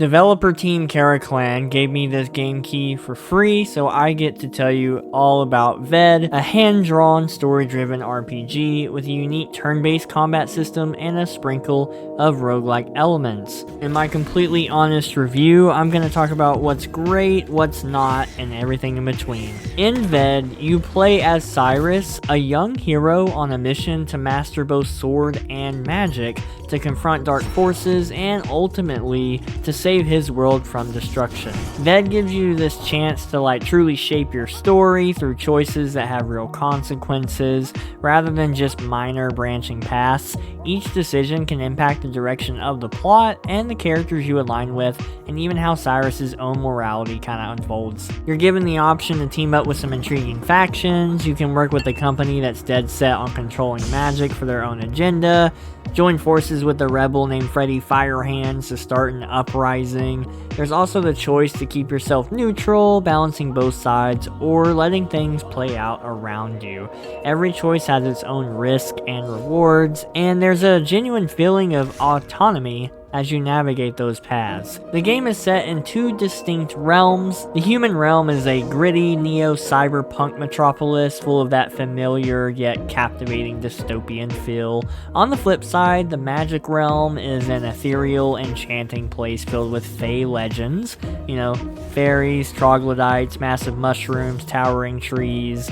Developer Team Clan gave me this game key for free, so I get to tell you all about VED, a hand-drawn, story-driven RPG with a unique turn-based combat system and a sprinkle of roguelike elements. In my completely honest review, I'm going to talk about what's great, what's not, and everything in between. In VED, you play as Cyrus, a young hero on a mission to master both sword and magic, to confront dark forces, and ultimately to save his world from destruction. VED gives you this chance to truly shape your story through choices that have real consequences, rather than just minor branching paths. Each decision can impact the direction of the plot and the characters you align with, and even how Cyrus's own morality kind of unfolds. You're given the option to team up with some intriguing factions. You can work with a company that's dead set on controlling magic for their own agenda, join forces with a rebel named Freddy Firehands to start an uprising. There's also the choice to keep yourself neutral, balancing both sides, or letting things play out around you. Every choice has its own risk and rewards, and there's a genuine feeling of autonomy as you navigate those paths. The game is set in two distinct realms. The human realm is a gritty neo-cyberpunk metropolis full of that familiar yet captivating dystopian feel. On the flip side, the magic realm is an ethereal, enchanting place filled with fae legends. Fairies, troglodytes, massive mushrooms, towering trees,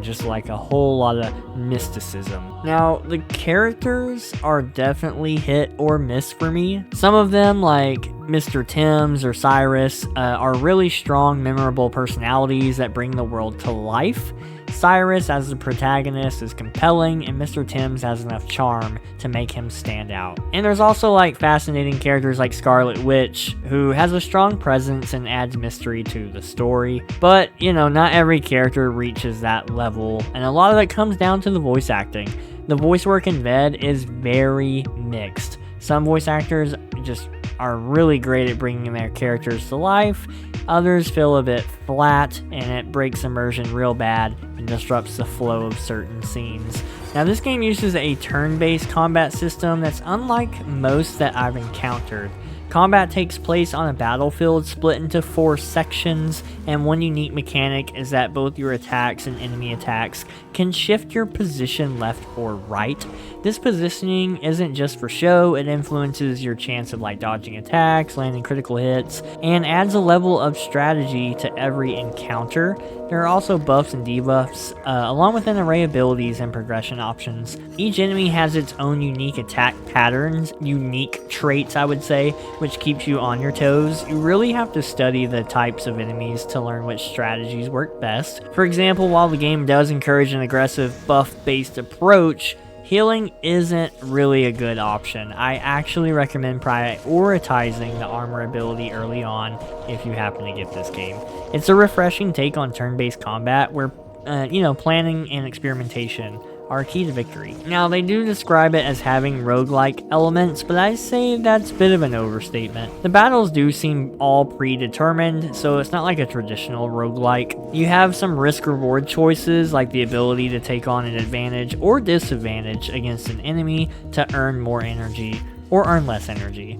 just like a whole lot of mysticism. Now, the characters are definitely hit or miss for me. Some of them, like Mr. Timms or Cyrus, are really strong, memorable personalities that bring the world to life. Cyrus as the protagonist is compelling, and Mr. Timms has enough charm to make him stand out. And there's also fascinating characters like Scarlet Witch, who has a strong presence and adds mystery to the story. But, not every character reaches that level, and a lot of it comes down to the voice acting. The voice work in VED is very mixed. Some voice actors just are really great at bringing their characters to life. Others feel a bit flat, and it breaks immersion real bad and disrupts the flow of certain scenes. Now, this game uses a turn-based combat system that's unlike most that I've encountered. Combat takes place on a battlefield split into 4 sections, and one unique mechanic is that both your attacks and enemy attacks can shift your position left or right. This positioning isn't just for show, it influences your chance of dodging attacks, landing critical hits, and adds a level of strategy to every encounter. There are also buffs and debuffs, along with an array of abilities and progression options. Each enemy has its own unique attack patterns, unique traits I would say, which keeps you on your toes. You really have to study the types of enemies to learn which strategies work best. For example, while the game does encourage an aggressive buff-based approach, healing isn't really a good option. I actually recommend prioritizing the armor ability early on if you happen to get this game. It's a refreshing take on turn-based combat where, planning and experimentation are key to victory. Now, they do describe it as having roguelike elements, but I say that's a bit of an overstatement. The battles do seem all predetermined, so it's not like a traditional roguelike. You have some risk-reward choices, like the ability to take on an advantage or disadvantage against an enemy to earn more energy or earn less energy.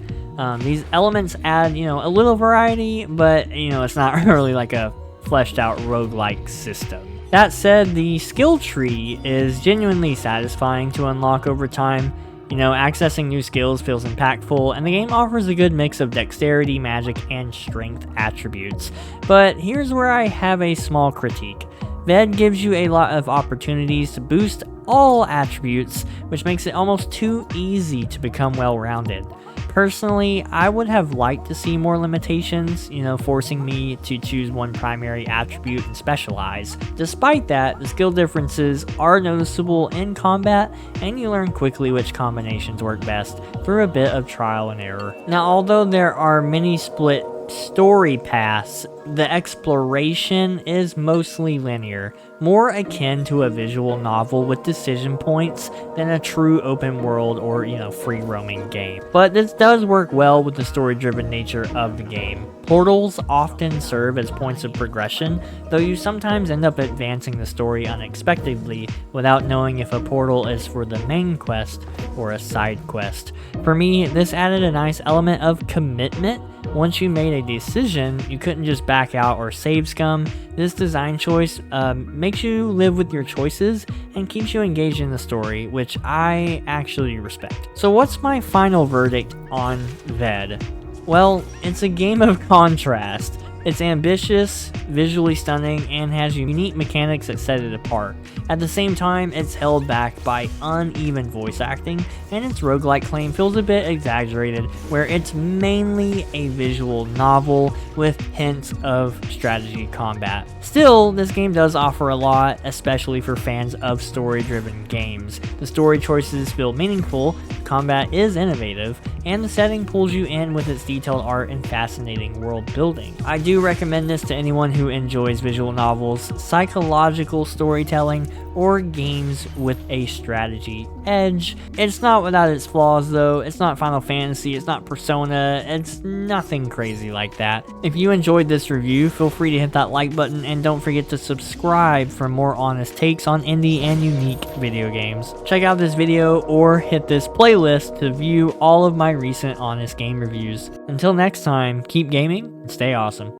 These elements add, a little variety, but, it's not really like a fleshed-out roguelike system. That said, the skill tree is genuinely satisfying to unlock over time. Accessing new skills feels impactful, and the game offers a good mix of dexterity, magic, and strength attributes. But here's where I have a small critique. VED gives you a lot of opportunities to boost all attributes, which makes it almost too easy to become well-rounded. Personally, I would have liked to see more limitations, forcing me to choose one primary attribute and specialize. Despite that, the skill differences are noticeable in combat, and you learn quickly which combinations work best through a bit of trial and error. Now, although there are many split story paths, the exploration is mostly linear, more akin to a visual novel with decision points than a true open world or, free roaming game. But this does work well with the story driven nature of the game. Portals often serve as points of progression, though you sometimes end up advancing the story unexpectedly without knowing if a portal is for the main quest or a side quest. For me, this added a nice element of commitment. Once you made a decision, you couldn't just back out or save scum. This design choice makes you live with your choices and keeps you engaged in the story, which I actually respect. So what's my final verdict on VED? Well, it's a game of contrast. It's ambitious, visually stunning, and has unique mechanics that set it apart. At the same time, it's held back by uneven voice acting, and its roguelike claim feels a bit exaggerated, where it's mainly a visual novel with hints of strategy combat. Still, this game does offer a lot, especially for fans of story-driven games. The story choices feel meaningful, combat is innovative, and the setting pulls you in with its detailed art and fascinating world building. I do recommend this to anyone who enjoys visual novels, psychological storytelling, or games with a strategy edge. It's not without its flaws though. It's not Final Fantasy, it's not Persona, it's nothing crazy like that. If you enjoyed this review, feel free to hit that like button and don't forget to subscribe for more honest takes on indie and unique video games. Check out this video or hit this playlist to view all of my recent honest game reviews. Until next time, keep gaming and stay awesome.